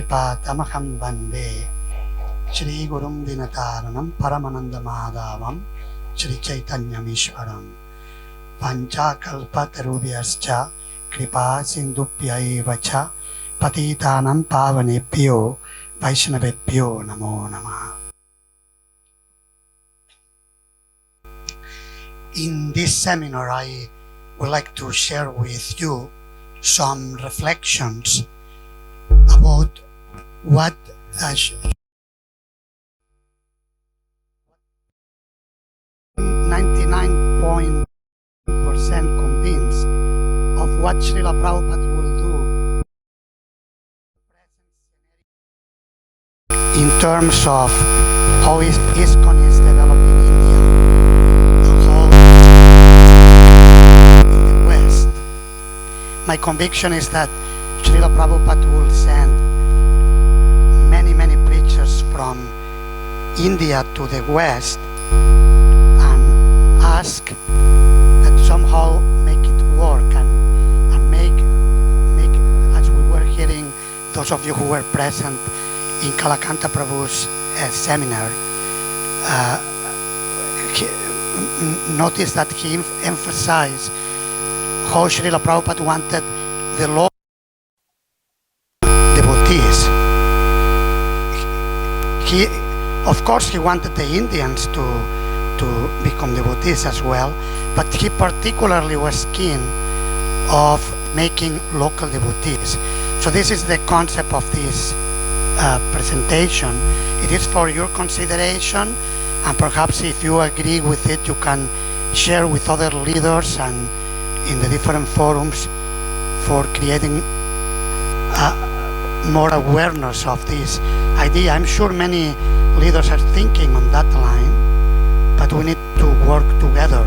Shripatamaham Vande Shri Gurum Dinataranam Paramanandamadavam Shri Chaitanyamishwaram Panchakalpatarubhyascha Kripa Sindubhyaevacha Patitanam Pavanebhyo Vaishnavebhyo Namo Namah. In this seminar, I would like to share with you some reflections about what 99% convinced of what Srila Prabhupada will do in terms of how ISKCON is developed in India and how in the West. My conviction is that Srila Prabhupada will send many preachers from India to the West and ask that somehow make it work and make as we were hearing, those of you who were present in Kalakanta Prabhu's seminar, notice that he emphasized how Srila Prabhupada wanted the law devotees. Of course, he wanted the Indians to become devotees as well, but he particularly was keen of making local devotees. So this is the concept of this presentation. It is for your consideration, and perhaps if you agree with it, you can share with other leaders and in the different forums for creating more awareness of this idea. I'm sure many leaders are thinking on that line, but we need to work together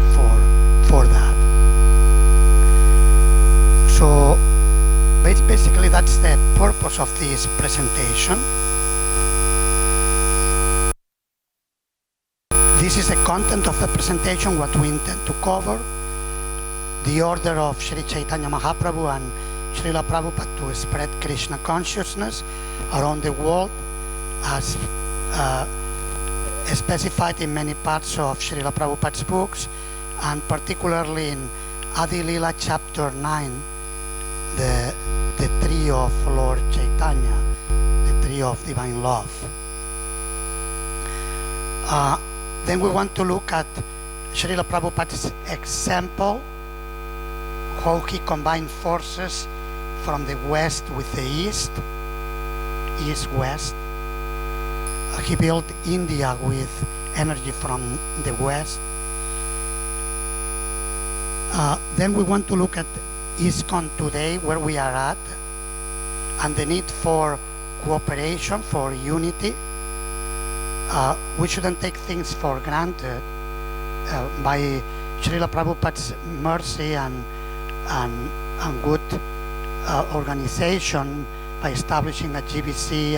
for that. So basically that's the purpose of this presentation. This is the content of the presentation, what we intend to cover. The order of Sri Chaitanya Mahaprabhu and Srila Prabhupada to spread Krishna consciousness around the world, as specified in many parts of Srila Prabhupada's books, and particularly in Adi Lila chapter 9, the tree of Lord Chaitanya, the tree of divine love. Then we want to look at Srila Prabhupada's example, how he combined forces from the West with the East, East-West. He built India with energy from the West. Then we want to look at ISKCON today, where we are at, and the need for cooperation, for unity. We shouldn't take things for granted. By Srila Prabhupada's mercy and good organization, by establishing a GBC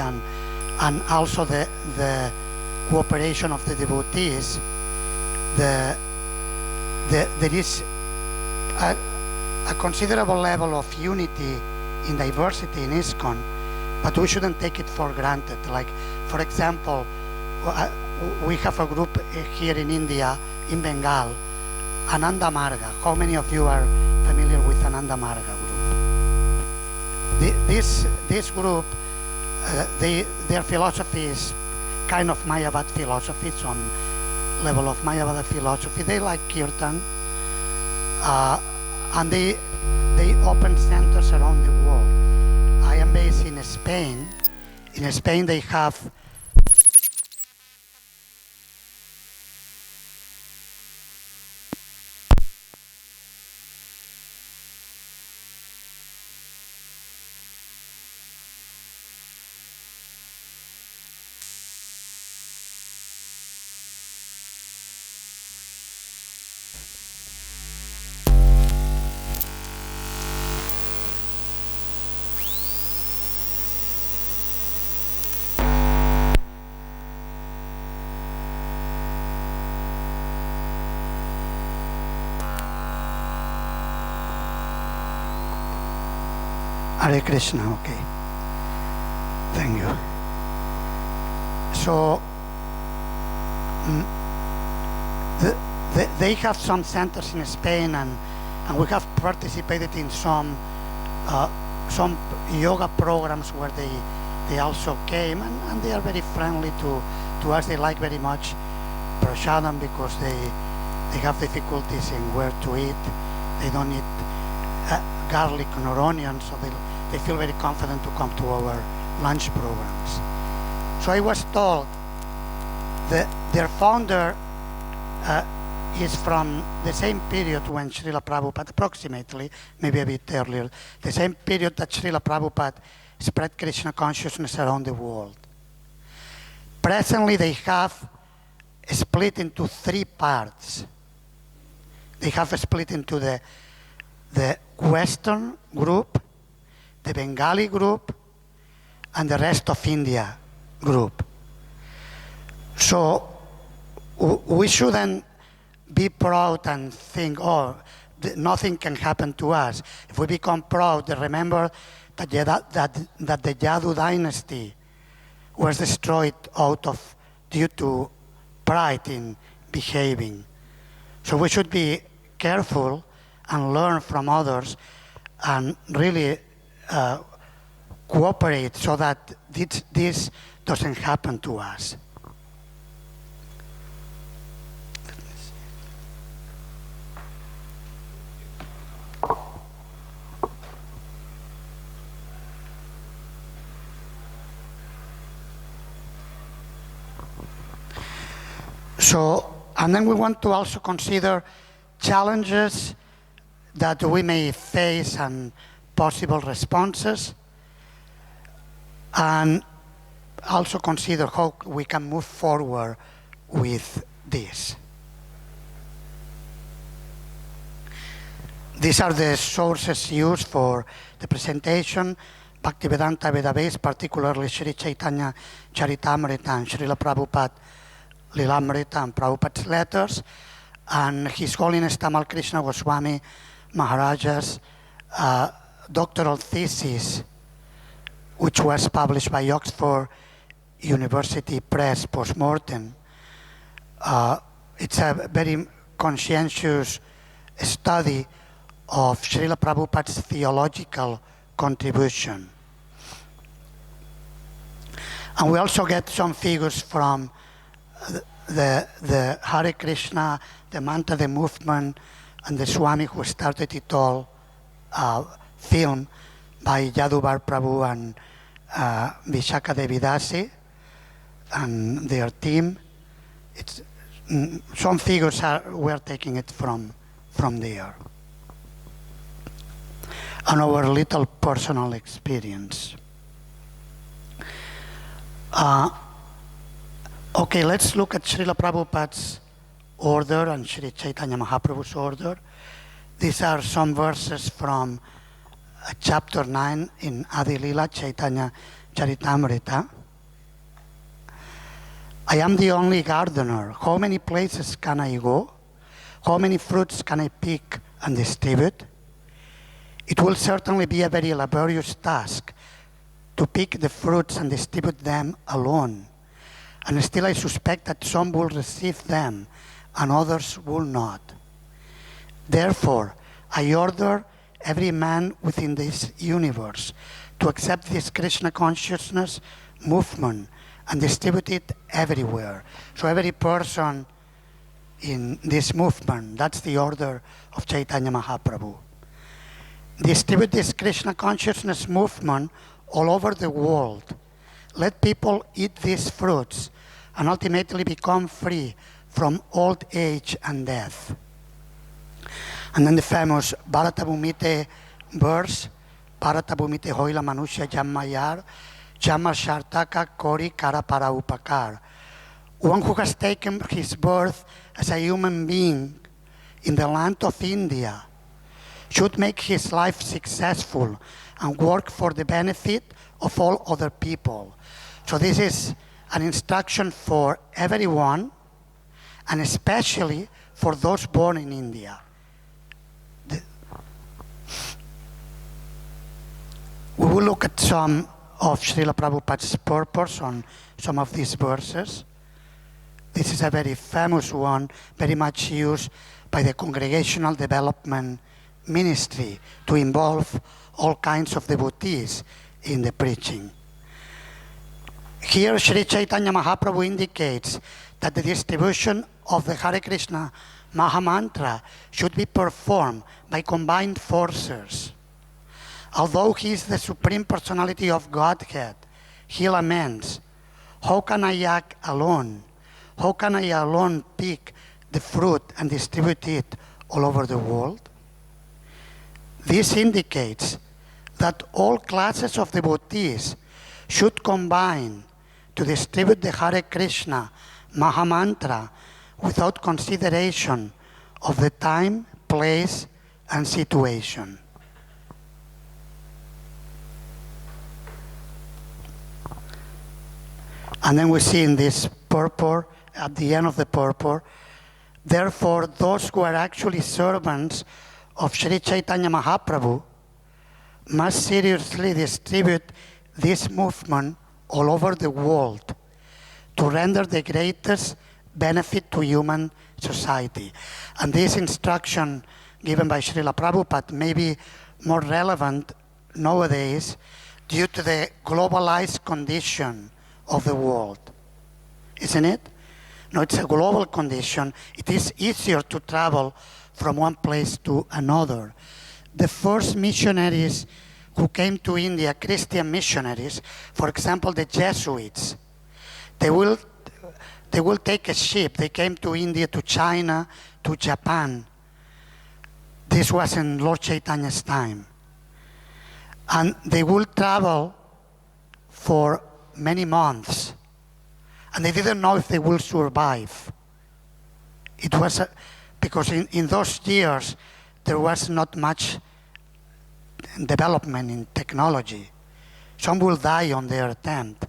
and also the cooperation of the devotees, there is a considerable level of unity in diversity in ISKCON, but we shouldn't take it for granted. Like, for example, we have a group here in India, in Bengal, Ananda Marga. How many of you are familiar with Ananda Marga group? This group, their philosophy is kind of Mayavad philosophy, some level of Mayavad philosophy. They like Kirtan, and they open centers around the world. I am based in Spain. In Spain, they have Hare Krishna, okay. Thank you. So, they have some centers in Spain, and we have participated in some yoga programs where they also came, and they are very friendly to us. They like very much prasadam because they have difficulties in where to eat. They don't eat garlic nor onions, so they feel very confident to come to our lunch programs. So I was told that their founder is from the same period when Srila Prabhupada, approximately, maybe a bit earlier, the same period that Srila Prabhupada spread Krishna consciousness around the world. Presently, they have split into 3 parts. They have split into the Western group, the Bengali group, and the rest of India group. So we shouldn't be proud and think, oh, nothing can happen to us. If we become proud, remember that the Yadu dynasty was destroyed due to pride in behaving. So we should be careful and learn from others and really cooperate so that this doesn't happen to us. So, and then we want to also consider challenges that we may face and possible responses, and also consider how we can move forward with this. These are the sources used for the presentation. Bhaktivedanta Vedabase, particularly Sri Chaitanya Charitamrita and Srila Prabhupada Lilamrita and Prabhupada's letters, and His Holiness Tamal Krishna Goswami Maharaja's doctoral thesis, which was published by Oxford University Press post-mortem. It's a very conscientious study of Srila Prabhupada's theological contribution. And we also get some figures from the Hare Krishna, the Mantra, the movement, and the Swami who started it all, film by Yaduvar Prabhu and Vishaka Devidasi and their team. Some figures we're taking it from there. And our little personal experience. Okay, let's look at Srila Prabhupada's order and Sri Chaitanya Mahaprabhu's order. These are some verses from chapter 9 in Adi Lila Chaitanya Charitamrita. I am the only gardener. How many places can I go? How many fruits can I pick and distribute? It will certainly be a very laborious task to pick the fruits and distribute them alone. And still I suspect that some will receive them and others will not. Therefore, I order every man within this universe to accept this Krishna consciousness movement and distribute it everywhere. So every person in this movement, that's the order of Chaitanya Mahaprabhu. Distribute this Krishna consciousness movement all over the world. Let people eat these fruits and ultimately become free from old age and death. And then the famous Bharata Bhumite verse, Bharata Bhumite hoila manusya jammayar, jamma shartaka kori kara para upakar. One who has taken his birth as a human being in the land of India should make his life successful and work for the benefit of all other people. So this is an instruction for everyone, and especially for those born in India. We will look at some of Srila Prabhupada's purport on some of these verses. This is a very famous one, very much used by the Congregational Development Ministry to involve all kinds of devotees in the preaching. Here, Sri Chaitanya Mahaprabhu indicates that the distribution of the Hare Krishna Mahamantra should be performed by combined forces. Although he is the Supreme Personality of Godhead, he laments, how can I act alone? How can I alone pick the fruit and distribute it all over the world? This indicates that all classes of devotees should combine to distribute the Hare Krishna Mahamantra without consideration of the time, place, and situation. And then we see in this purport, at the end of the purport, therefore those who are actually servants of Sri Chaitanya Mahaprabhu must seriously distribute this movement all over the world to render the greatest benefit to human society. And this instruction given by Srila Prabhupada may be more relevant nowadays due to the globalized condition of the world. Isn't it? No, it's a global condition. It is easier to travel from one place to another. The first missionaries who came to India, Christian missionaries, for example, the Jesuits, they will take a ship. They came to India, to China, to Japan. This was in Lord Chaitanya's time. And they will travel for many months. And they didn't know if they will survive. It was because in those years there was not much development in technology. Some will die on their attempt.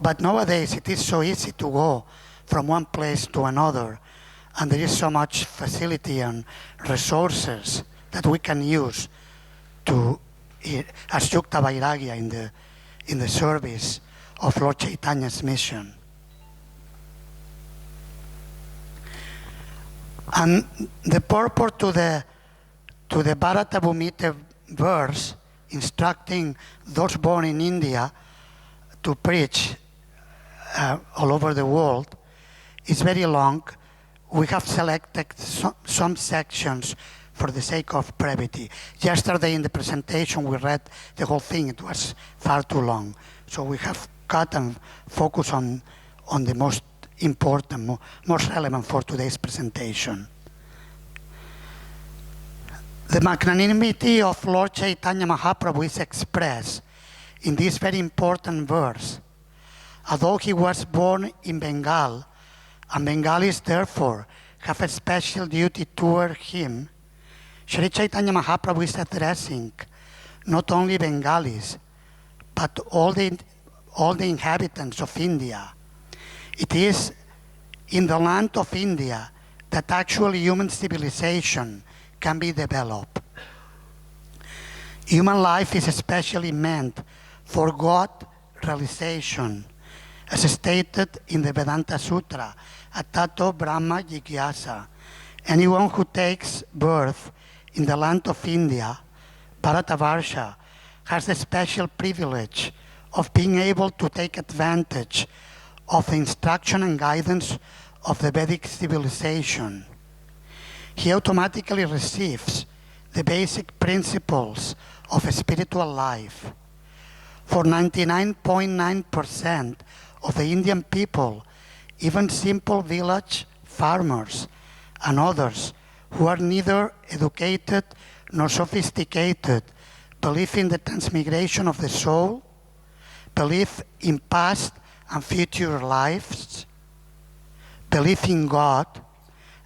But nowadays it is so easy to go from one place to another, and there is so much facility and resources that we can use to as Yukta Vairagya in the service of Lord Chaitanya's mission. And the purport to the Bharata Bhumite verse instructing those born in India to preach all over the world is very long. We have selected some sections for the sake of brevity. Yesterday in the presentation we read the whole thing. It was far too long. So we have cut and focus on the most important, most relevant for today's presentation. The magnanimity of Lord Chaitanya Mahaprabhu is expressed in this very important verse. Although he was born in Bengal, and Bengalis therefore have a special duty toward him, Sri Chaitanya Mahaprabhu is addressing not only Bengalis, but all the inhabitants of India. It is in the land of India that actually human civilization can be developed. Human life is especially meant for God realization, as stated in the Vedanta Sutra, Atato Brahma Jigyasa. Anyone who takes birth in the land of India, Bharatavarsha, has the special privilege of being able to take advantage of the instruction and guidance of the Vedic civilization. He automatically receives the basic principles of a spiritual life. For 99.9% of the Indian people, even simple village farmers and others who are neither educated nor sophisticated believe in the transmigration of the soul, believe in past and future lives, believe in God,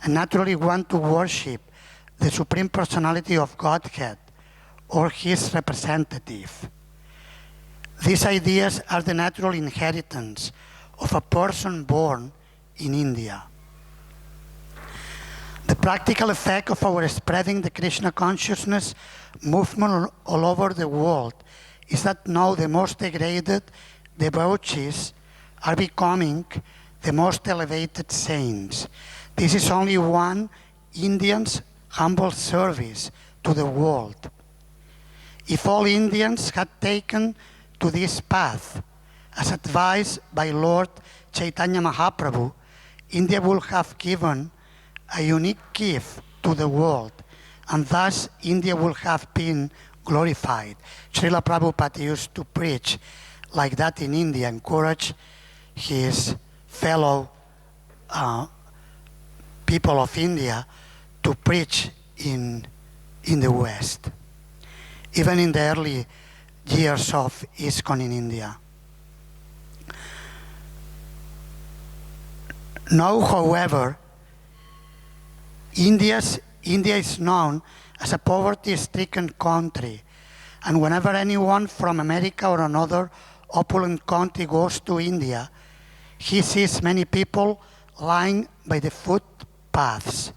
and naturally want to worship the Supreme Personality of Godhead or His representative. These ideas are the natural inheritance of a person born in India. The practical effect of our spreading the Krishna consciousness movement all over the world is that now the most degraded devotees are becoming the most elevated saints. This is only one Indian's humble service to the world. If all Indians had taken to this path, as advised by Lord Chaitanya Mahaprabhu, India would have given a unique gift to the world, and thus India would have been glorified. Srila Prabhupada used to preach like that in India, encourage his fellow people of India to preach in the West, even in the early years of ISKCON in India. Now, however, India is known as a poverty-stricken country, and whenever anyone from America or another opulent country goes to India, he sees many people lying by the footpaths,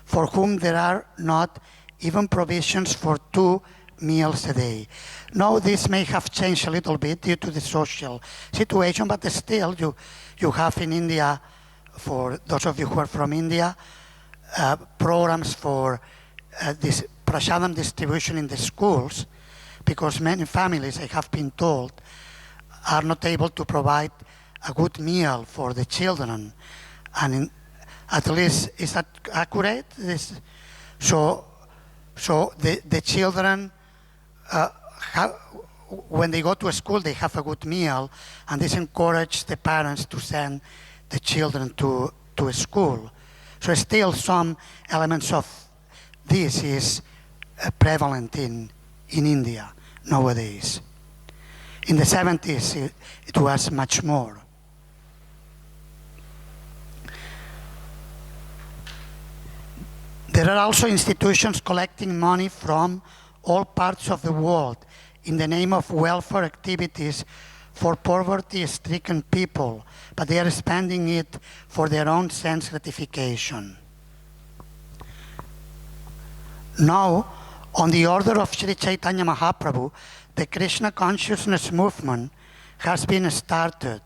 for whom there are not even provisions for 2 meals a day. Now, this may have changed a little bit due to the social situation, but still you have in India, for those of you who are from India, programs for this prasadam distribution in the schools, because many families, I have been told, are not able to provide a good meal for the children. And at least, is that accurate? So the children, when they go to a school, they have a good meal, and this encourages the parents to send the children to a school. So still some elements of this is prevalent in India nowadays. In the 70s, it was much more. There are also institutions collecting money from all parts of the world in the name of welfare activities for poverty-stricken people, but they are spending it for their own sense gratification. Now, on the order of Sri Chaitanya Mahaprabhu, the Krishna consciousness movement has been started,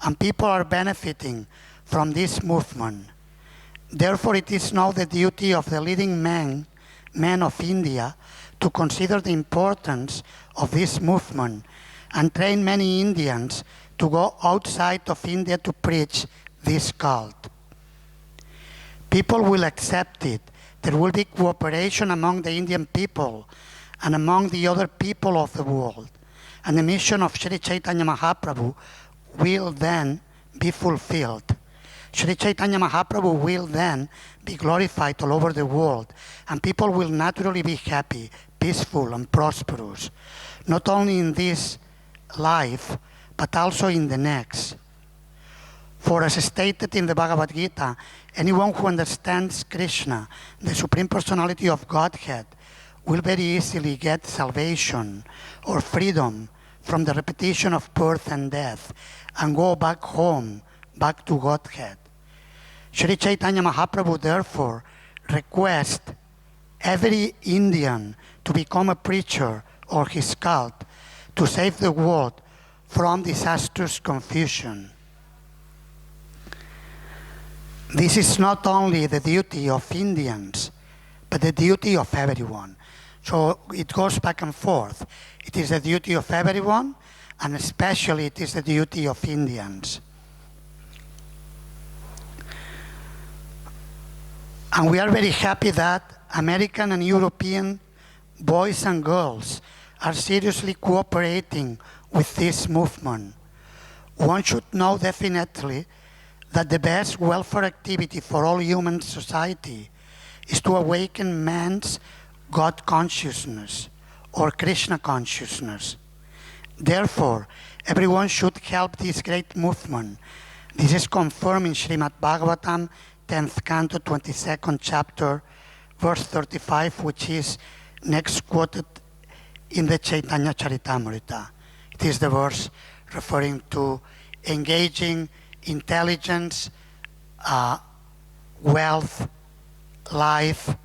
and people are benefiting from this movement. Therefore, it is now the duty of the leading men of India to consider the importance of this movement and train many Indians to go outside of India to preach this cult. People will accept it. There will be cooperation among the Indian people and among the other people of the world. And the mission of Sri Chaitanya Mahaprabhu will then be fulfilled. Sri Chaitanya Mahaprabhu will then be glorified all over the world, and people will naturally be happy, peaceful, and prosperous, not only in this life, but also in the next. For as stated in the Bhagavad Gita, anyone who understands Krishna, the Supreme Personality of Godhead, will very easily get salvation or freedom from the repetition of birth and death and go back home, back to Godhead. Sri Chaitanya Mahaprabhu therefore requests every Indian to become a preacher or his cult to save the world from disastrous confusion. This is not only the duty of Indians, but the duty of everyone. So it goes back and forth. It is the duty of everyone, and especially it is the duty of Indians. And we are very happy that American and European boys and girls are seriously cooperating with this movement. One should know definitely that the best welfare activity for all human society is to awaken man's God consciousness or Krishna consciousness. Therefore, everyone should help this great movement. This is confirmed in Srimad Bhagavatam, 10th canto, 22nd chapter, verse 35, which is next quoted in the Chaitanya Charitamrita. It is the verse referring to engaging intelligence, wealth, life,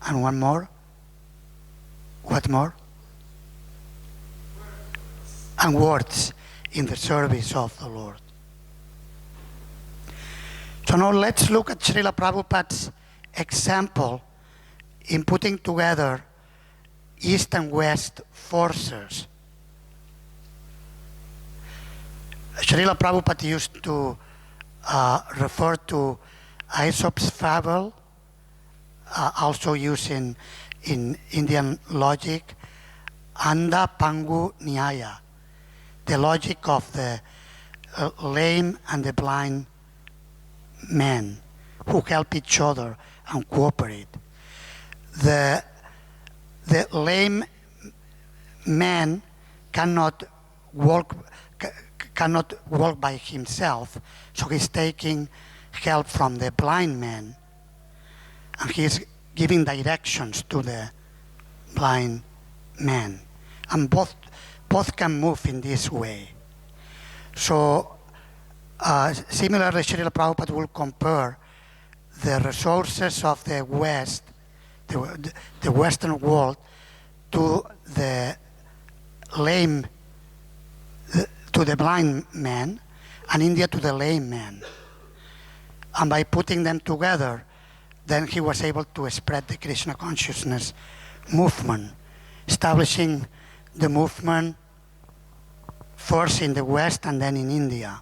and one more. What more? And words in the service of the Lord. So now let's look at Srila Prabhupada's example in putting together East and West forces. Srila Prabhupada used to refer to Aesop's fable, also used in Indian logic, Anda Pangu Nyaya, the logic of the lame and the blind men who help each other and cooperate. The lame man cannot walk by himself, so he's taking help from the blind man, and he's giving directions to the blind man, and both can move in this way. So similarly, Srila Prabhupada will compare the resources of the West, the Western world, to the lame, to the blind man, and India to the lame man. And by putting them together, then he was able to spread the Krishna consciousness movement, establishing the movement first in the West and then in India.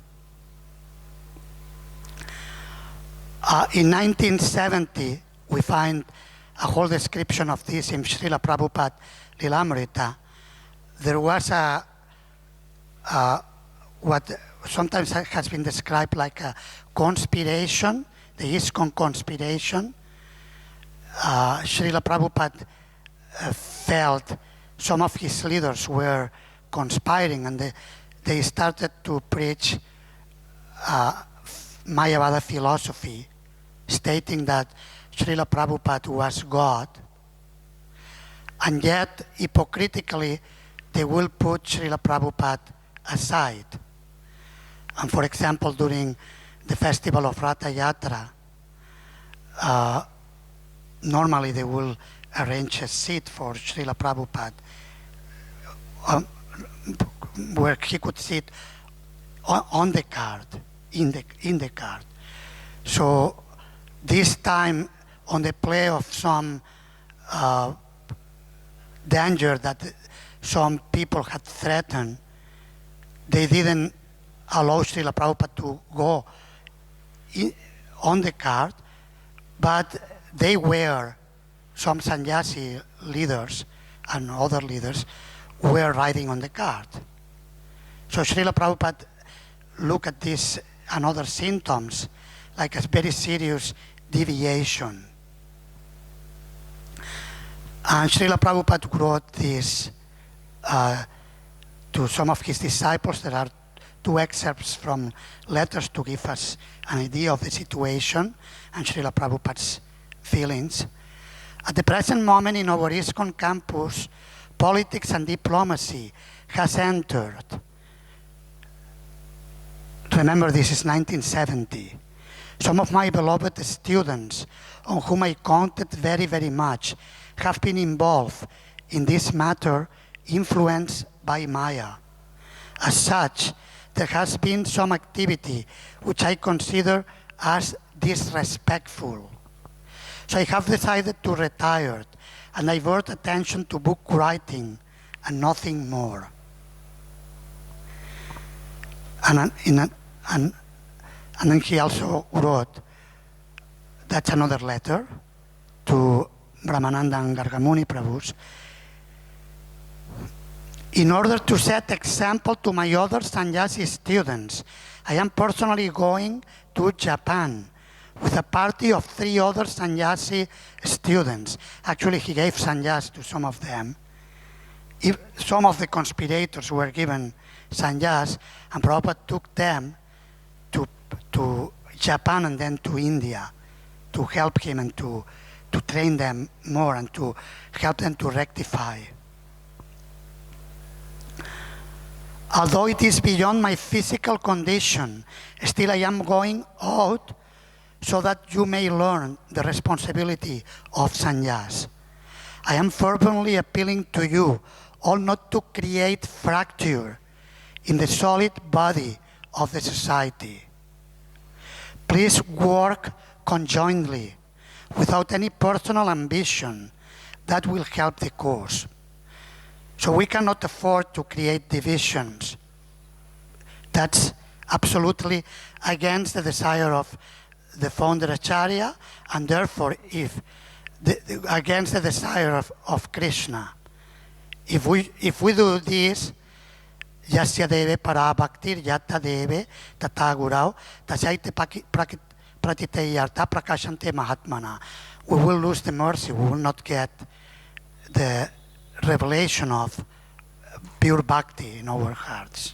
In 1970, we find a whole description of this in Srila Prabhupada Lilamrita. There was what sometimes has been described like a conspiration, the ISKCON conspiration. Srila Prabhupada felt some of his leaders were conspiring, and they started to preach Mayavada philosophy, stating that Srila Prabhupada was God, and yet hypocritically they will put Srila Prabhupada aside. And for example, during the festival of Ratha Yatra, normally they will arrange a seat for Srila Prabhupada where he could sit on the cart, in the cart. So this time, on the play of some danger that some people had threatened, they didn't allow Srila Prabhupada to go on the cart, but they were, some sannyasi leaders and other leaders were riding on the cart. So Srila Prabhupada looked at this and other symptoms like a very serious deviation. And Srila Prabhupada wrote this to some of his disciples. There are two excerpts from letters to give us an idea of the situation and Srila Prabhupada's feelings. At the present moment in our ISKCON campus, politics and diplomacy has entered. Remember, this is 1970. Some of my beloved students, on whom I counted very, very much, have been involved in this matter, influenced by Maya. As such, there has been some activity which I consider as disrespectful. So I have decided to retire and divert attention to book writing and nothing more. And then he also wrote, that's another letter to Brahmananda and Gargamuni Prabhus. In order to set example to my other sannyasi students, I am personally going to Japan with a party of 3 other sannyasi students. Actually, he gave sannyas to some of them. Some of the conspirators were given sannyas, and Prabhupada took them to Japan and then to India to help him and to train them more and to help them to rectify. Although it is beyond my physical condition, still I am going out so that you may learn the responsibility of sannyas. I am fervently appealing to you all not to create fracture in the solid body of the society. Please work conjointly without any personal ambition that will help the cause. So we cannot afford to create divisions. That's absolutely against the desire of the founder Acharya, and therefore against the desire of Krishna. If we do this, Yasya deve para bhaktir yata deve tatagurau tasaite pratiteyarta prakashante mahatmana. We will lose the mercy, we will not get the revelation of pure bhakti in our hearts.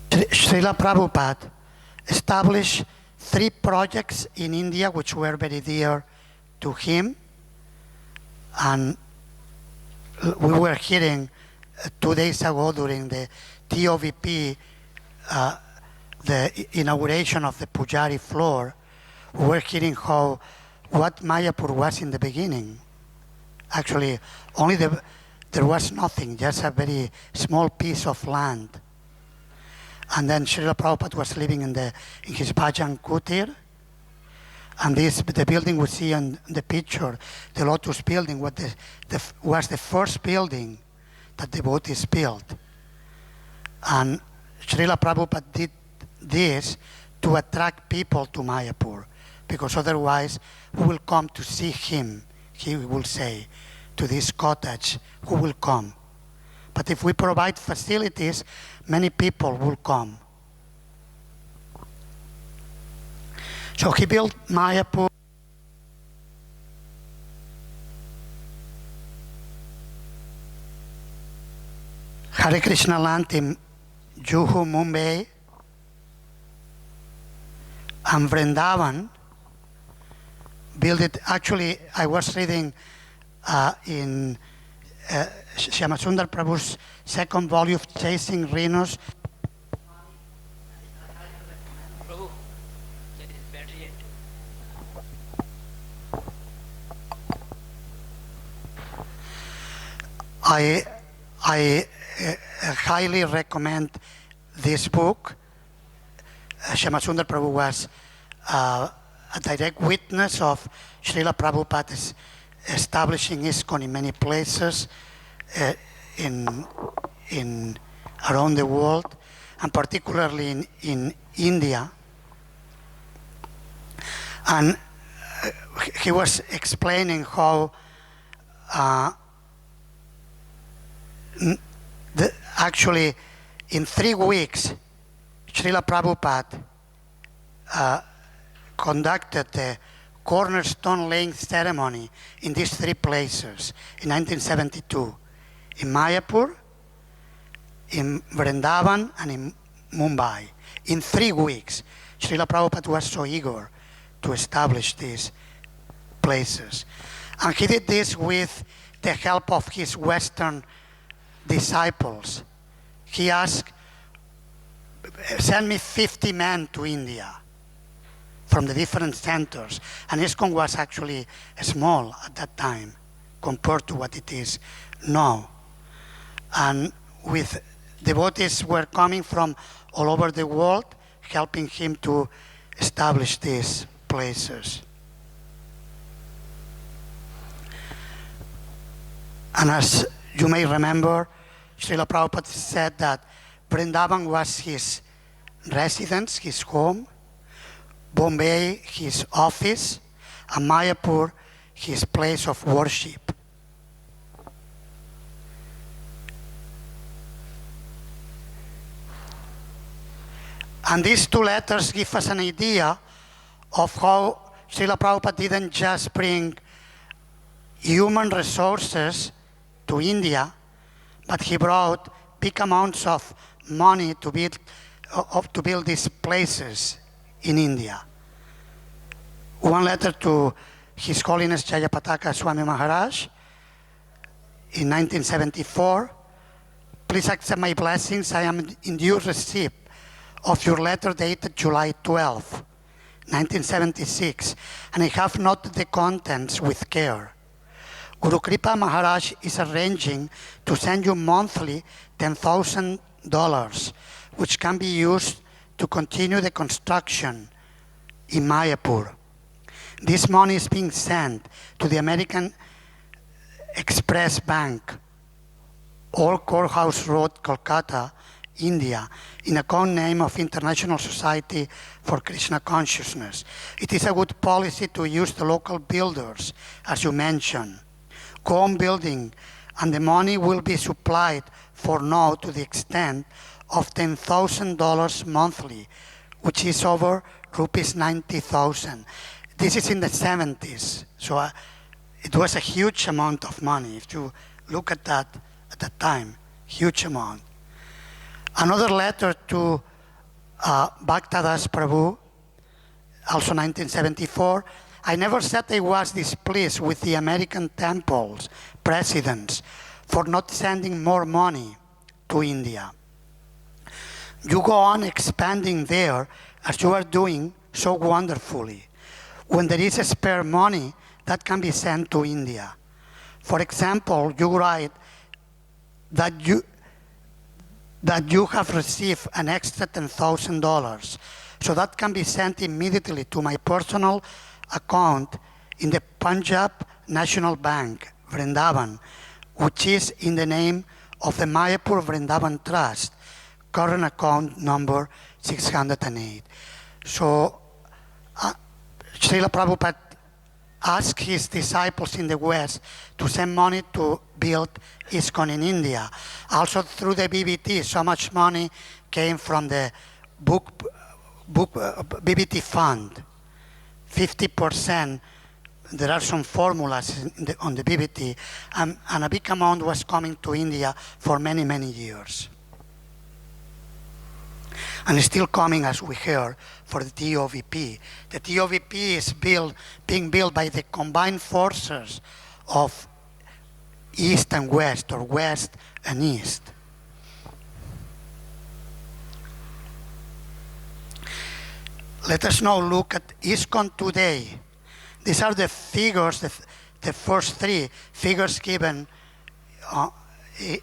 Srila Prabhupada established 3 projects in India which were very dear to him, and we were hearing 2 days ago during the TOVP, the inauguration of the Pujari floor, we were hearing what Mayapur was in the beginning. Actually, there was nothing, just a very small piece of land. And then Srila Prabhupada was living in his Bhajan Kutir, and the building we see on the picture, the Lotus building, was the first building that devotees built. And Srila Prabhupada did this to attract people to Mayapur, because otherwise who will come to see him, he will say, to this cottage, who will come? But if we provide facilities, many people will come. So he built Mayapur. Hare Krishna land in Juhu, Mumbai, and Vrindavan. Built it. Actually, I was reading in Shyamasundar Prabhu's second volume, Chasing Rhinos. Prabhu, there is battery yet. I highly recommend this book. Shyamasundar Prabhu was a direct witness of Srila Prabhupada's establishing ISKCON in many places around the world, and particularly in India. And he was explaining how actually in 3 weeks Srila Prabhupada conducted the cornerstone laying ceremony in these 3 places in 1972, in Mayapur, in Vrindavan, and in Mumbai. In 3 weeks, Srila Prabhupada was so eager to establish these places. And he did this with the help of his Western disciples. He asked, send me 50 men to India from the different centers. And ISKCON was actually small at that time compared to what it is now. And with devotees were coming from all over the world, helping him to establish these places. And as you may remember, Srila Prabhupada said that Vrindavan was his residence, his home, Bombay his office, and Mayapur his place of worship. And these 2 letters give us an idea of how Srila Prabhupada didn't just bring human resources to India, but he brought big amounts of money to build these places in India. One letter to His Holiness Jayapataka Swami Maharaj in 1974. Please accept my blessings. I am in due receipt of your letter dated July 12, 1976, and I have noted the contents with care. Guru Kripa Maharaj is arranging to send you monthly $10,000, which can be used to continue the construction in Mayapur. This money is being sent to the American Express Bank, Old Courthouse Road, Kolkata, India, in account name of International Society for Krishna Consciousness. It is a good policy to use the local builders, as you mentioned. Go on building, and the money will be supplied for now to the extent of $10,000 monthly, which is over rupees 90,000. This is in the 70s, so it was a huge amount of money. If you look at that at the time, huge amount. Another letter to Bhaktadas Prabhu, also 1974. I never said I was displeased with the American temples presidents for not sending more money to India. You go on expanding there as you are doing so wonderfully. When there is a spare money, that can be sent to India. For example, you write that you have received an extra $10,000. So that can be sent immediately to my personal account in the Punjab National Bank, Vrindavan, which is in the name of the Mayapur Vrindavan Trust, current account number 608. So Srila Prabhupada asked his disciples in the West to send money to build ISKCON in India. Also through the BBT, so much money came from the BBT fund. 50%, there are some formulas on the BBT, and a big amount was coming to India for many, many years. And it's still coming, as we heard, for the TOVP. The TOVP is being built by the combined forces of East and West, or West and East. Let us now look at ISKCON today. These are the figures, the first three figures given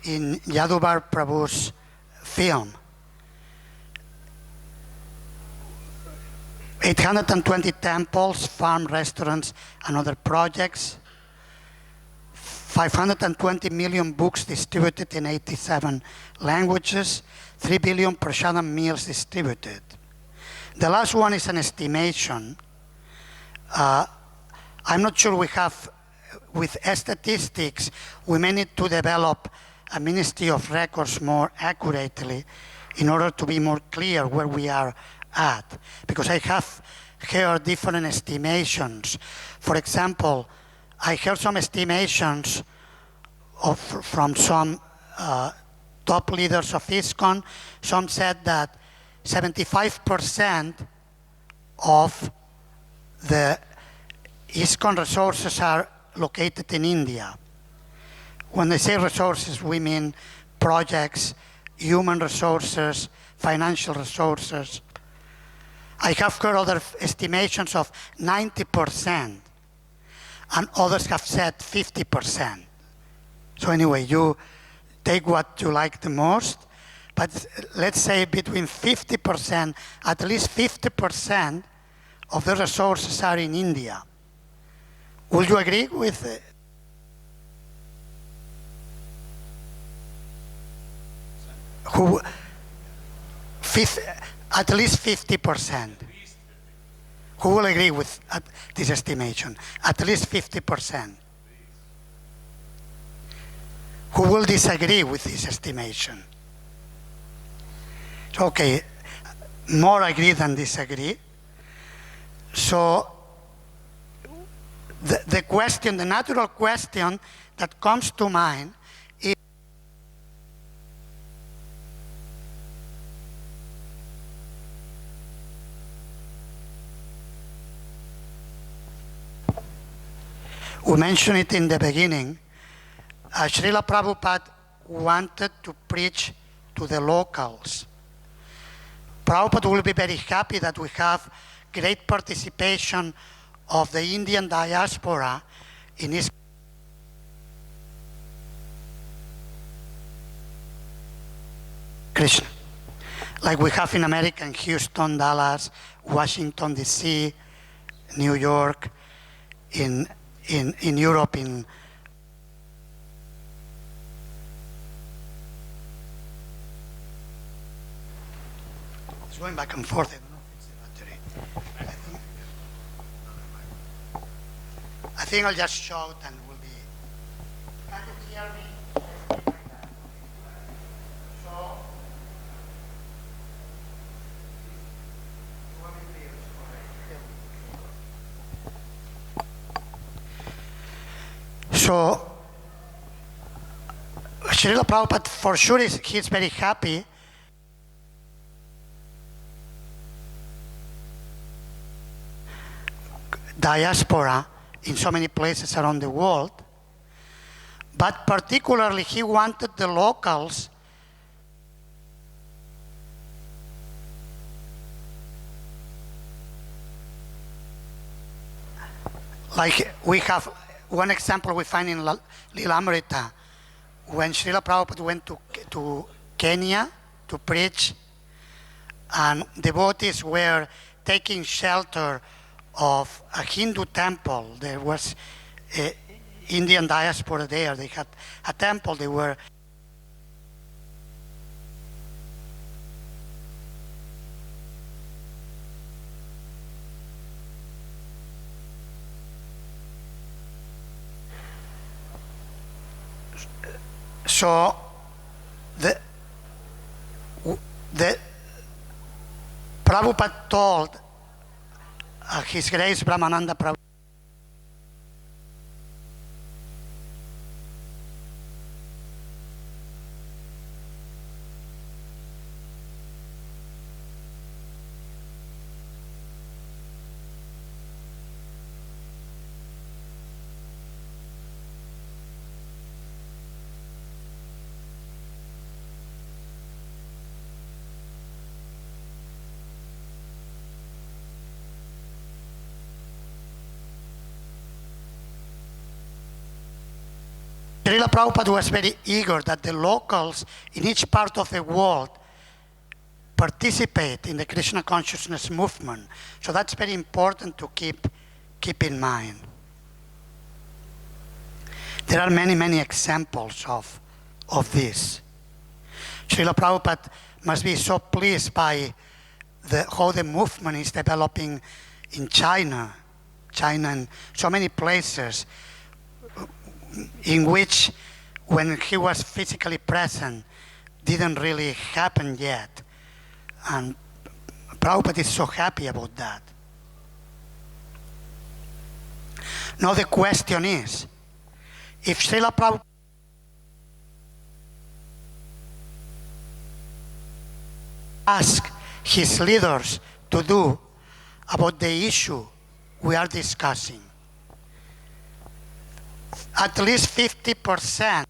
in Yadubar Prabhu's film. 820 temples, farm, restaurants, and other projects. 520 million books distributed in 87 languages. 3 billion prasadam meals distributed. The last one is an estimation. I'm not sure we have, with statistics, we may need to develop a Ministry of Records more accurately in order to be more clear where we are at. Because I have heard different estimations. For example, I heard some estimations from some top leaders of ISKCON. Some said that 75% of the ISKCON resources are located in India. When they say resources, we mean projects, human resources, financial resources. I have heard other estimations of 90%, and others have said 50%. So anyway, you take what you like the most, but let's say between 50%, at least 50% of the resources are in India. Would you agree with it? At least 50%. Who will agree with this estimation? At least 50%. Who will disagree with this estimation? Okay, more agree than disagree. So the question, the natural question that comes to mind is, we mentioned it in the beginning, Srila Prabhupada wanted to preach to the locals. Prabhupada will be very happy that we have great participation of the Indian diaspora in his Krishna. Like we have in America, in Houston, Dallas, Washington, D.C., New York, in Europe, in it's going back and forth. I don't know if it's the battery. I think I'll just shout and we'll be. Can you hear me? So, Srila Prabhupada, for sure, he's very happy. Diaspora in so many places around the world, but particularly he wanted the locals like we have one example we find in Lilamrita, when Srila Prabhupada went to Kenya to preach, and devotees were taking shelter of a Hindu temple. There was Indian diaspora there. They had a temple. They were so the Prabhupada told His Grace Brahmananda Prabhupada Srila Prabhupada was very eager that the locals in each part of the world participate in the Krishna consciousness movement. So that's very important to keep in mind. There are many, many examples of this. Srila Prabhupada must be so pleased by how the movement is developing in China and so many places in which, when he was physically present, didn't really happen yet. And Prabhupada is so happy about that. Now the question is, if Srila Prabhupada asked his leaders to do about the issue we are discussing, at least 50%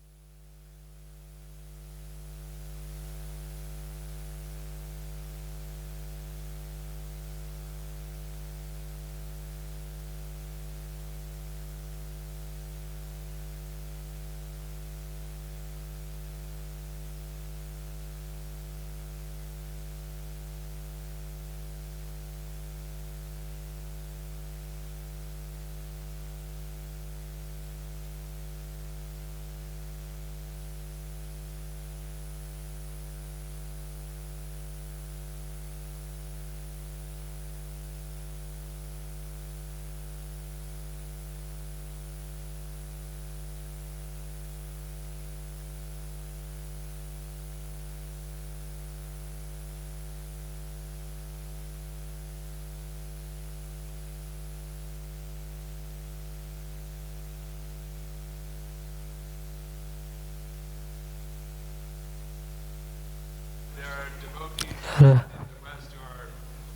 in the West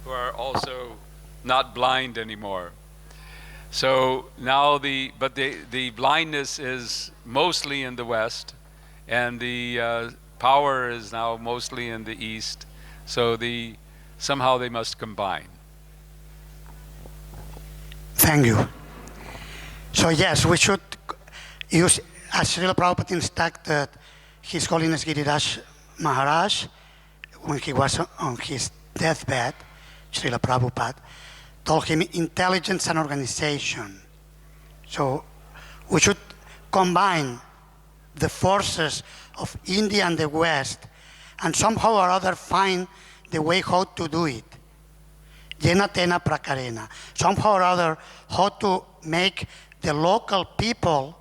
who are also not blind anymore. So now the blindness is mostly in the West, and the power is now mostly in the East. So somehow they must combine. Thank you. So yes, we should use, as Srila Prabhupada instructed His Holiness Giriraj Maharaj when he was on his deathbed, Srila Prabhupada told him intelligence and organization. So we should combine the forces of India and the West and somehow or other find the way how to do it. Jena tena prakarena. Somehow or other how to make the local people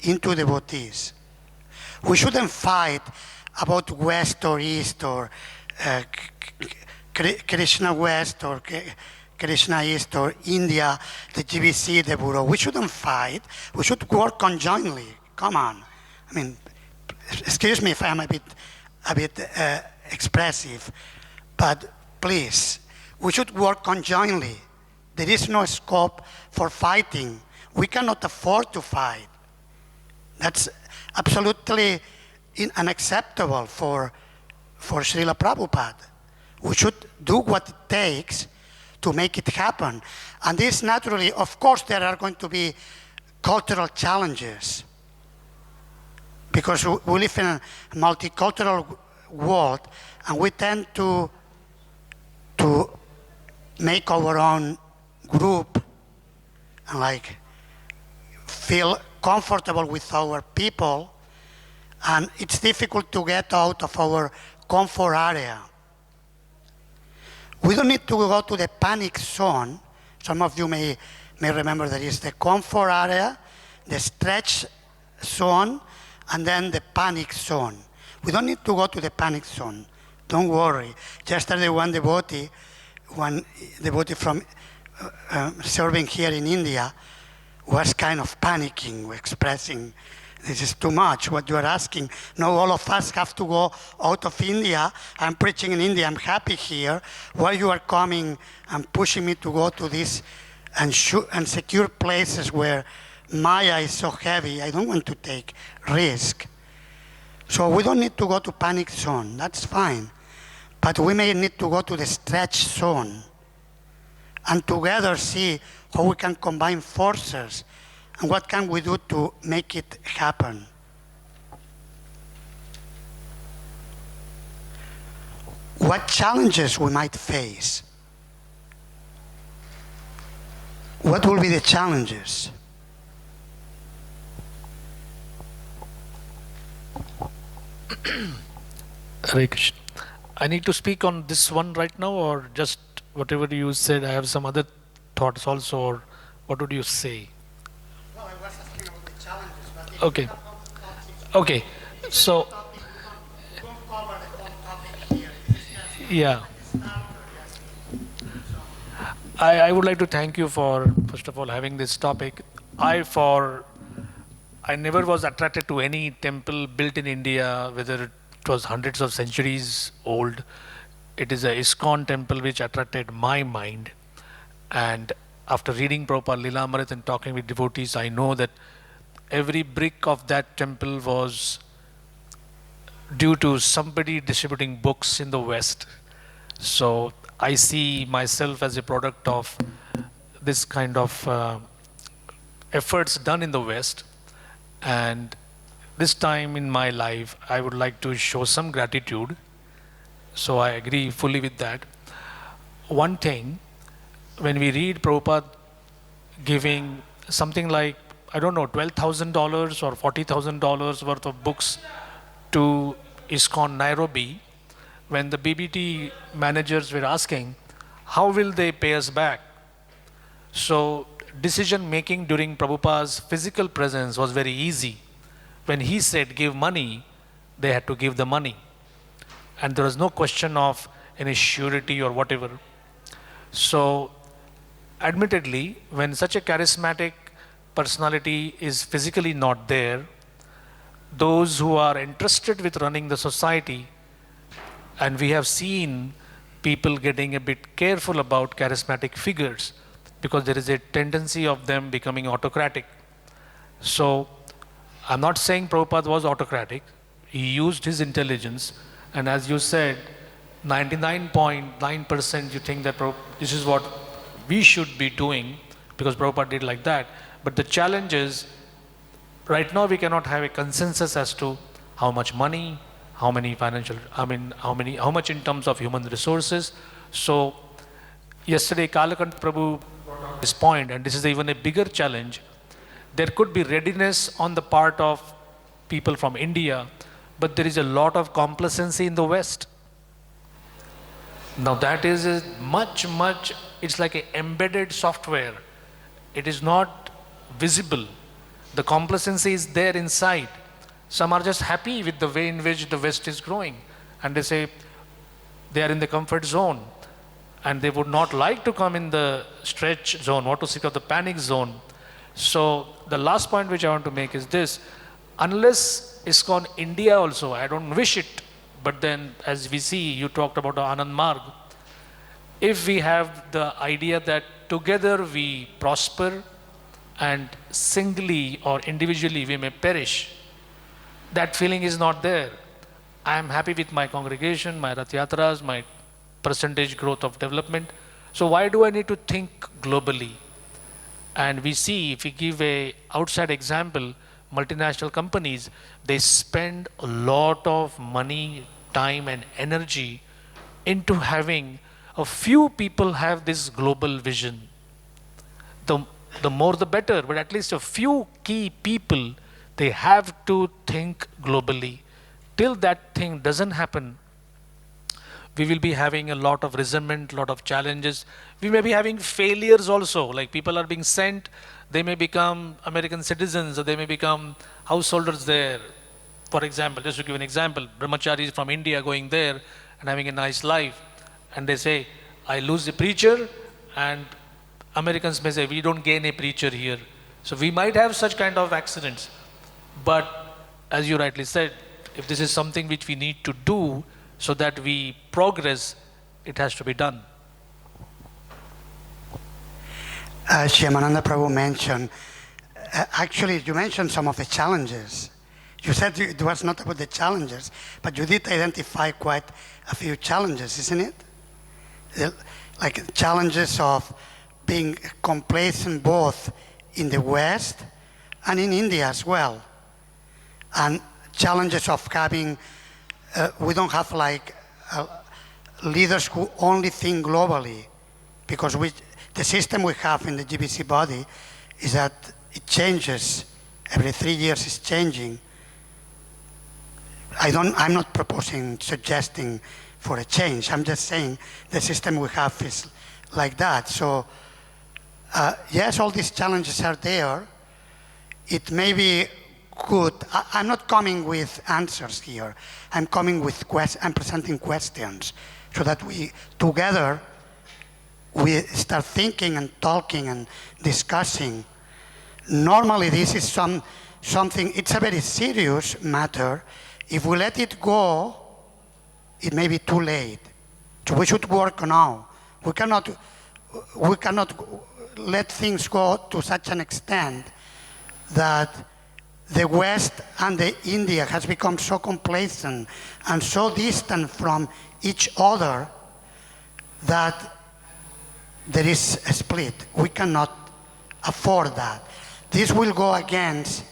into devotees. We shouldn't fight about West or East or Krishna West or Krishna East or India, the GBC, the Bureau. We shouldn't fight. We should work conjointly. Come on. I mean, excuse me if I'm a bit expressive, but please, we should work conjointly. There is no scope for fighting. We cannot afford to fight. That's absolutely unacceptable for Srila Prabhupada. We should do what it takes to make it happen. And this naturally, of course, there are going to be cultural challenges because we live in a multicultural world and we tend to make our own group and like feel comfortable with our people, and it's difficult to get out of our comfort area. We don't need to go to the panic zone. Some of you may remember there is the comfort area, the stretch zone, and then the panic zone. We don't need to go to the panic zone. Don't worry. Yesterday one devotee from serving here in India was kind of panicking, expressing, this is too much what you are asking. Now all of us have to go out of India. I'm preaching in India, I'm happy here. Why you are coming and pushing me to go to this and secure places where Maya is so heavy? I don't want to take risk. So we don't need to go to panic zone, that's fine. But we may need to go to the stretch zone and together see how we can combine forces and what can we do to make it happen. What challenges we might face? What will be the challenges? Hare Krishna. I need to speak on this one right now, or just whatever you said? I have some other thoughts also, or what would you say? No, I was asking about the challenges, but Okay. Okay. So, yeah. I would like to thank you for, first of all, having this topic. I never was attracted to any temple built in India, whether it was hundreds of centuries old. It is a ISKCON temple which attracted my mind. And after reading Prabhupada Lilamrit and talking with devotees, I know that every brick of that temple was due to somebody distributing books in the West. So I see myself as a product of this kind of efforts done in the West. And this time in my life, I would like to show some gratitude. So I agree fully with that. One thing, when we read Prabhupada giving something like, I don't know, $12,000 or $40,000 worth of books to ISKCON Nairobi, when the BBT managers were asking, how will they pay us back? So decision making during Prabhupada's physical presence was very easy. When he said give money, they had to give the money. And there was no question of any surety or whatever. So admittedly, when such a charismatic personality is physically not there, those who are interested with running the society, and we have seen people getting a bit careful about charismatic figures, because there is a tendency of them becoming autocratic. So I'm not saying Prabhupada was autocratic. He used his intelligence, and as you said, 99.9% you think that this is what we should be doing because Prabhupada did like that. But the challenge is, right now we cannot have a consensus as to how much money, how many financial, how much in terms of human resources. So yesterday Kalakant Prabhu brought out this point, and this is even a bigger challenge. There could be readiness on the part of people from India, but there is a lot of complacency in the West. Now that is much, it's like an embedded software. It is not visible. The complacency is there inside. Some are just happy with the way in which the West is growing, and they say they are in the comfort zone, and they would not like to come in the stretch zone, what to speak of the panic zone. So the last point which I want to make is this: unless ISKCON India also, I don't wish it, but then as we see, you talked about the Anand Marg, if we have the idea that together we prosper and singly or individually we may perish, that feeling is not there. I am happy with my congregation, my Rath Yatras, my percentage growth of development. So why do I need to think globally? And we see, if we give a outside example, multinational companies, they spend a lot of money, time and energy into having a few people have this global vision. The more the better, but at least a few key people, they have to think globally. Till that thing doesn't happen, we will be having a lot of resentment, lot of challenges. We may be having failures also, like people are being sent, they may become American citizens, or they may become householders there. For example, just to give an example, brahmacharis from India going there and having a nice life, and they say, I lose the preacher, and Americans may say, we don't gain a preacher here. So we might have such kind of accidents. But as you rightly said, if this is something which we need to do so that we progress, it has to be done. Shyamananda Prabhu mentioned, actually you mentioned some of the challenges. You said it was not about the challenges, but you did identify quite a few challenges, isn't it? Like challenges of being complacent both in the West and in India as well. And challenges of having, we don't have like leaders who only think globally, because the system we have in the GBC body is that it changes. Every 3 years it's changing. I'm not suggesting for a change. I'm just saying the system we have is like that. So yes, all these challenges are there. It may be good. I'm not coming with answers here. I'm coming with I'm presenting questions so that we together we start thinking and talking and discussing. Normally this is something, it's a very serious matter. If we let it go, it may be too late. So we should work now. We cannot let things go to such an extent that the West and the India has become so complacent and so distant from each other that there is a split. We cannot afford that. This will go against,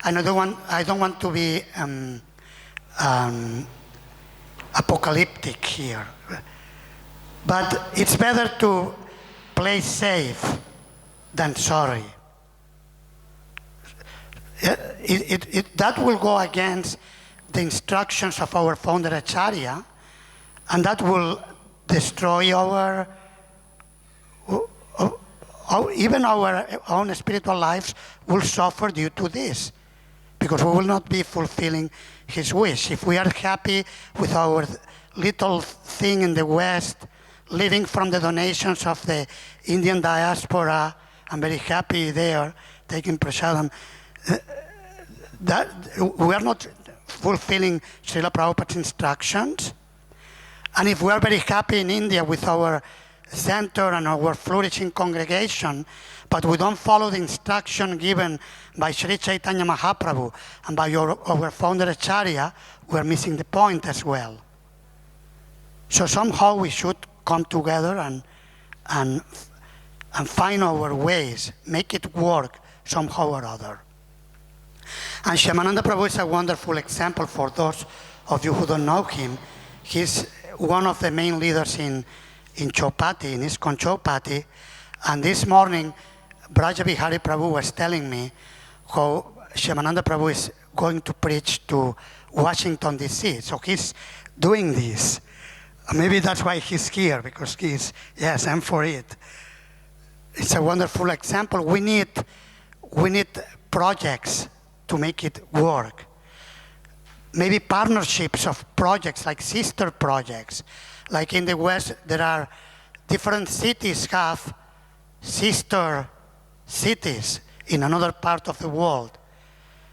and I don't want to be apocalyptic here, but it's better to play safe than sorry. That will go against the instructions of our founder Acharya, and that will destroy even our own spiritual lives will suffer due to this, because we will not be fulfilling his wish. If we are happy with our little thing in the West, living from the donations of the Indian diaspora, I'm very happy there, taking prasadam, that we are not fulfilling Srila Prabhupada's instructions. And if we are very happy in India with our center and our flourishing congregation, but we don't follow the instruction given by Sri Chaitanya Mahaprabhu and by our founder Acharya, we're missing the point as well. So somehow we should come together and find our ways, make it work somehow or other. And Shyamananda Prabhu is a wonderful example for those of you who don't know him. He's one of the main leaders in Chowpatty, in ISKCON Chowpatty. And this morning, Braja Bihari Prabhu was telling me how Shyamananda Prabhu is going to preach to Washington, D.C. So he's doing this. Maybe that's why he's here, because yes, I'm for it. It's a wonderful example. We need projects to make it work. Maybe partnerships of projects, like sister projects. Like in the West, there are different cities have sister cities in another part of the world.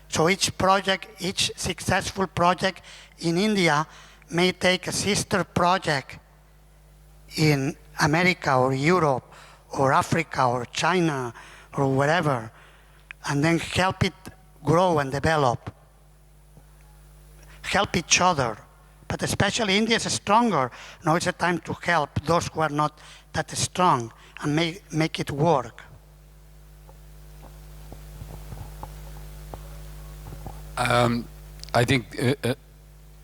So each project, each successful project in India may take a sister project in America or Europe or Africa or China or wherever, and then help it grow and develop. Help each other. But especially India is stronger. Now it's a time to help those who are not that strong and make it work. I think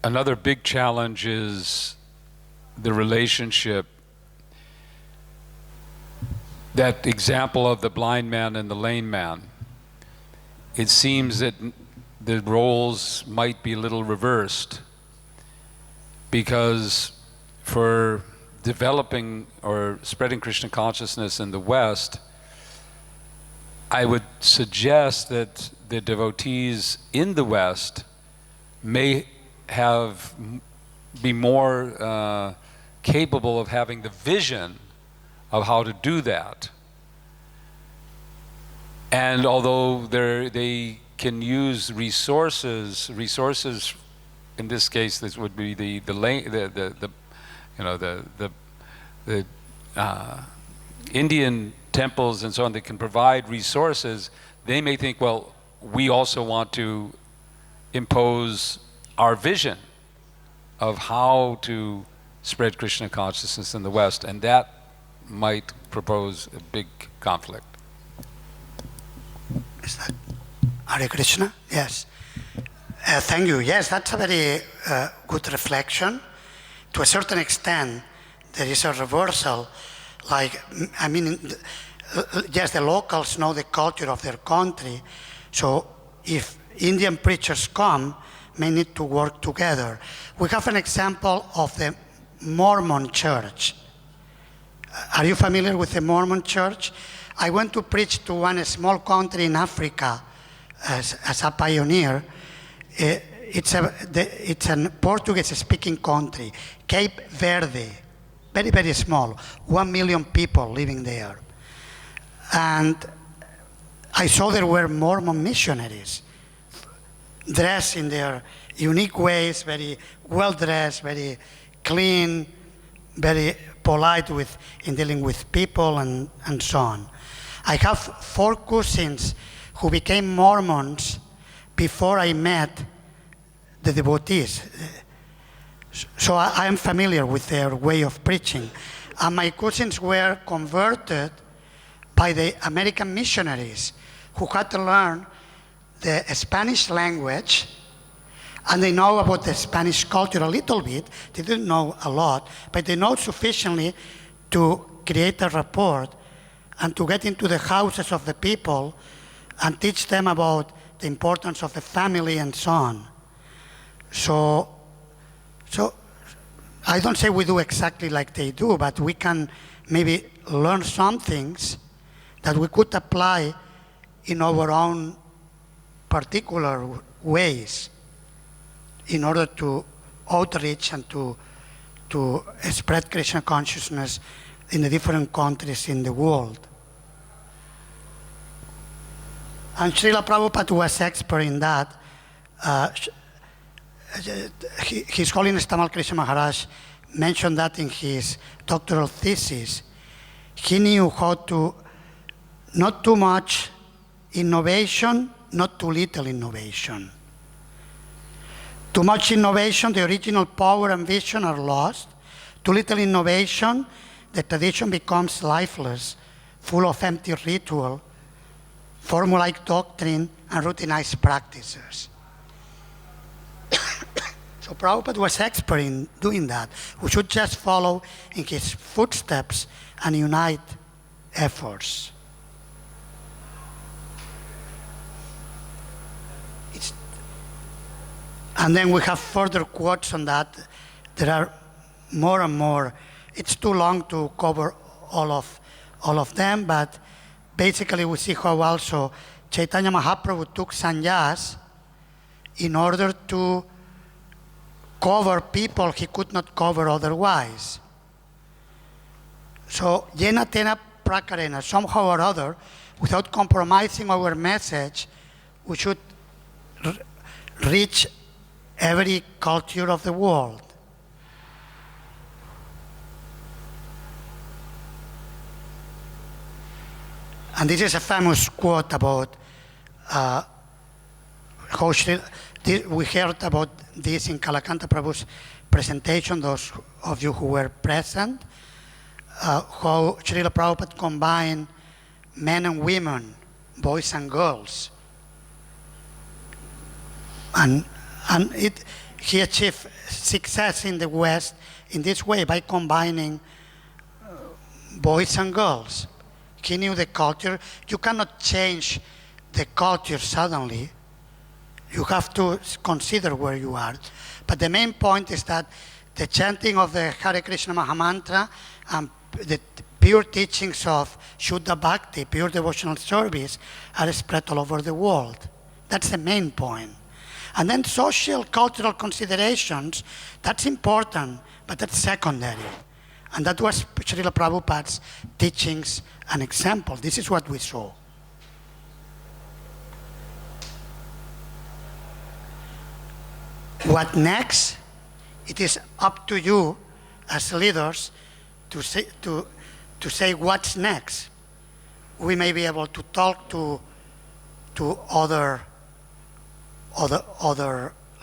another big challenge is the relationship. That example of the blind man and the lame man. It seems that the roles might be a little reversed, because for developing or spreading Krishna consciousness in the West, I would suggest that the devotees in the West may be more capable of having the vision of how to do that. And although they can use resources in this case, this would be the Indian temples and so on that can provide resources, they may think, well, we also want to impose our vision of how to spread Krishna consciousness in the West, and that might propose a big conflict. Is that Hare Krishna? Yes. Thank you. Yes, that's a very good reflection. To a certain extent, there is a reversal. Like, I mean, yes, the locals know the culture of their country. So if Indian preachers come, may need to work together. We have an example of the Mormon church. Are you familiar with the Mormon church? I went to preach to one small country in Africa as a pioneer. It's a Portuguese-speaking country, Cape Verde, very, very small, 1 million people living there. And I saw there were Mormon missionaries, dressed in their unique ways, very well-dressed, very clean, very polite in dealing with people and so on. I have 4 cousins who became Mormons before I met the devotees. So I am familiar with their way of preaching. And my cousins were converted by the American missionaries who had to learn the Spanish language, and they know about the Spanish culture a little bit. They didn't know a lot, but they know sufficiently to create a rapport and to get into the houses of the people and teach them about the importance of the family and so on. So I don't say we do exactly like they do, but we can maybe learn some things that we could apply in our own particular ways in order to outreach and to spread Krishna consciousness in the different countries in the world. And Srila Prabhupada was expert in that. His Holiness Tamal Krishna Maharaj mentioned that in his doctoral thesis. He knew how to, not too much innovation, not too little innovation. Too much innovation, the original power and vision are lost. Too little innovation, the tradition becomes lifeless, full of empty ritual, formulaic doctrine, and routinized practices. So Prabhupada was expert in doing that. We should just follow in his footsteps and unite efforts. And then we have further quotes on that. There are more and more. It's too long to cover all of them, but basically we see how also Chaitanya Mahaprabhu took sannyas in order to cover people he could not cover otherwise. So Yena Tena Prakarena, somehow or other, without compromising our message, we should reach every culture of the world. And this is a famous quote about how we heard about this in Kalakanta Prabhu's presentation, those of you who were present, how Srila Prabhupada combined men and women, boys and girls. And he achieved success in the West in this way by combining boys and girls. He knew the culture. You cannot change the culture suddenly. You have to consider where you are. But the main point is that the chanting of the Hare Krishna Mahamantra and the pure teachings of Shuddha Bhakti, pure devotional service, are spread all over the world. That's the main point. And then social, cultural considerations, that's important, but that's secondary. And that was Srila Prabhupada's teachings and example. This is what we saw. What next? It is up to you as leaders to say what's next. We may be able to talk to other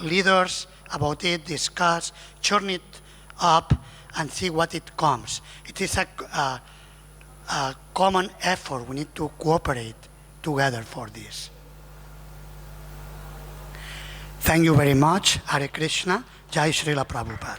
leaders about it, discuss, churn it up, and see what it comes. It is a common effort. We need to cooperate together for this. Thank you very much. Hare Krishna. Jai Srila Prabhupada.